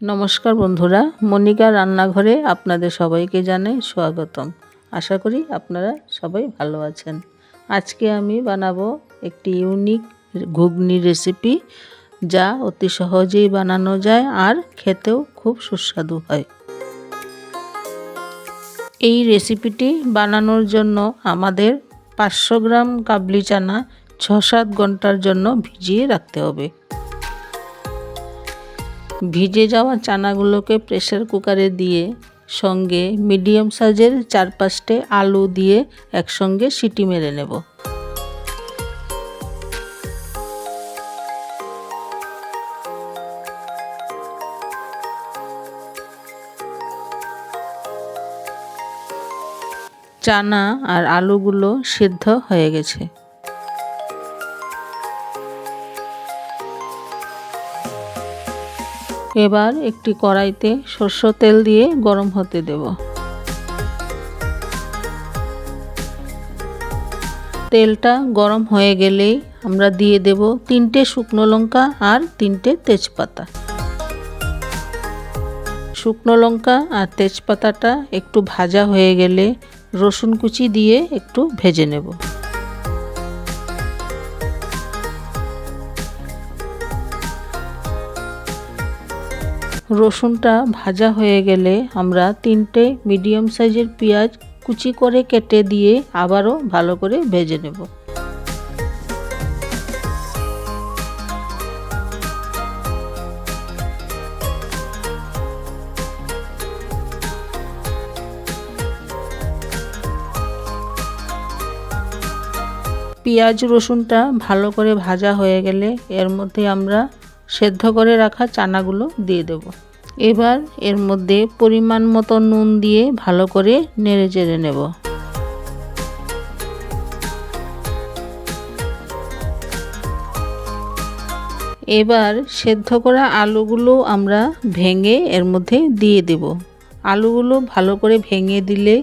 নমস্কার বন্ধুরা, মনিকা রান্নাঘরে আপনাদের সবাইকে জানাই স্বাগতম। আশা করি আপনারা সবাই ভালো আছেন। আজকে আমি বানাবো একটি ইউনিক ঘুগনি রেসিপি, যা অতি সহজেই বানানো যায় আর খেতেও খুব সুস্বাদু হয়। এই রেসিপিটি বানানোর জন্য আমাদের 500 গ্রাম কাবলি চানা 6-7 ঘন্টার জন্য ভিজিয়ে রাখতে হবে। ভিজে যাওয়া চানাগুলোকে প্রেসার কুকারে দিয়ে সঙ্গে মিডিয়াম সাইজের 4-5টে আলু দিয়ে একসঙ্গে সিটি মেরে নেব। চানা আর আলুগুলো সিদ্ধ হয়ে গেছে। এবার একটি কড়াইতে সরষের তেল দিয়ে গরম হতে দেব। তেলটা গরম হয়ে গেলেই আমরা দিয়ে দেব 3টে শুকনো লঙ্কা আর 3টে তেজপাতা। শুকনো লঙ্কা আর তেজপাতাটা একটু ভাজা হয়ে গেলে রসুন কুচি দিয়ে একটু ভেজে নেব। রসুনটা ভাজা হয়ে গেলে আমরা 3টে মিডিয়াম সাইজের পেঁয়াজ কুচি করে কেটে দিয়ে আবারও ভালো করে ভেজে নেব। পেঁয়াজ রসুনটা ভালো করে ভাজা হয়ে গেলে এর মধ্যে আমরা সেদ্ধ করে রাখা চানাগুলো দিয়ে দেব। এবার এর মধ্যে পরিমাণ মতো নুন দিয়ে ভালো করে নেড়ে চেড়ে নেব। এবার সেদ্ধ করা আলুগুলো আমরা ভেঙে এর মধ্যে দিয়ে দেব। আলুগুলো ভালো করে ভেঙে দিলে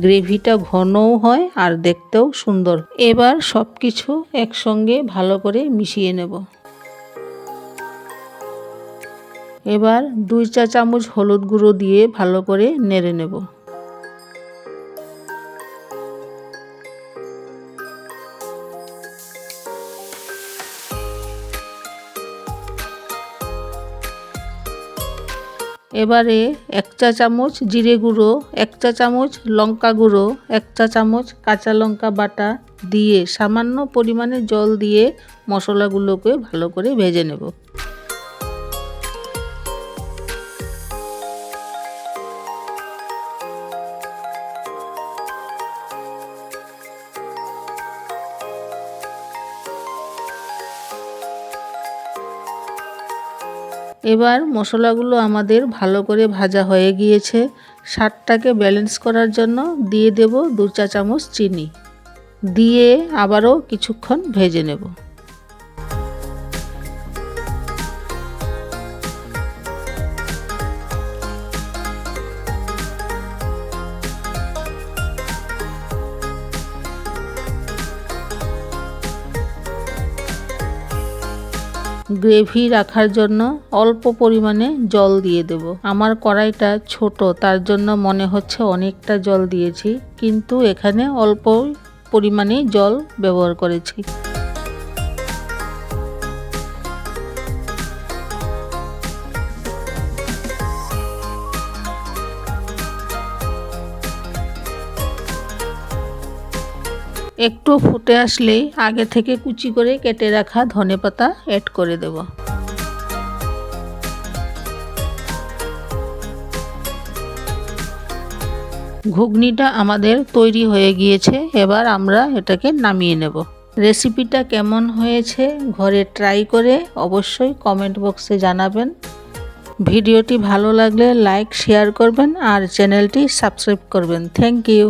গ্রেভিটা ঘনও হয় আর দেখতেও সুন্দর। এবার সব কিছু একসঙ্গে ভালো করে মিশিয়ে নেব। এবার 2 চা চামচ হলুদ গুঁড়ো দিয়ে ভালো করে নেড়ে নেব। এবারে 1 চা চামচ জিরে গুঁড়ো, 1 চা চামচ লঙ্কা গুঁড়ো, 1 চা চামচ কাঁচা লঙ্কা বাটা দিয়ে সামান্য পরিমাণে জল দিয়ে মশলাগুলোকে ভালো করে ভেজে নেব। এবার মশলাগুলো আমাদের ভালো করে ভাজা হয়ে গিয়েছে। স্বাদটাকে ব্যালেন্স করার জন্য দিয়ে দেব 2 চা চামচ চিনি, দিয়ে আবারও কিছুক্ষণ ভেজে নেব। গ্রেভি রাখার জন্য অল্প পরিমাণে জল দিয়ে দেব। আমার কড়াইটা ছোট, তার জন্য মনে হচ্ছে অনেকটা জল দিয়েছি, কিন্তু এখানে অল্প পরিমাণেই জল ব্যবহার করেছি। একটু ফুটে আসলেই আগে থেকে কুচি করে কেটে রাখা ধনেপাতা অ্যাড করে দেব। ঘুগনিটা আমাদের তৈরি হয়ে গিয়েছে। এবার আমরা এটাকে নামিয়ে নেব। রেসিপিটা কেমন হয়েছে ঘরে ট্রাই করে অবশ্যই কমেন্ট বক্সে জানাবেন। ভিডিওটি ভালো লাগলে লাইক শেয়ার করবেন আর চ্যানেলটি সাবস্ক্রাইব করবেন। Thank you.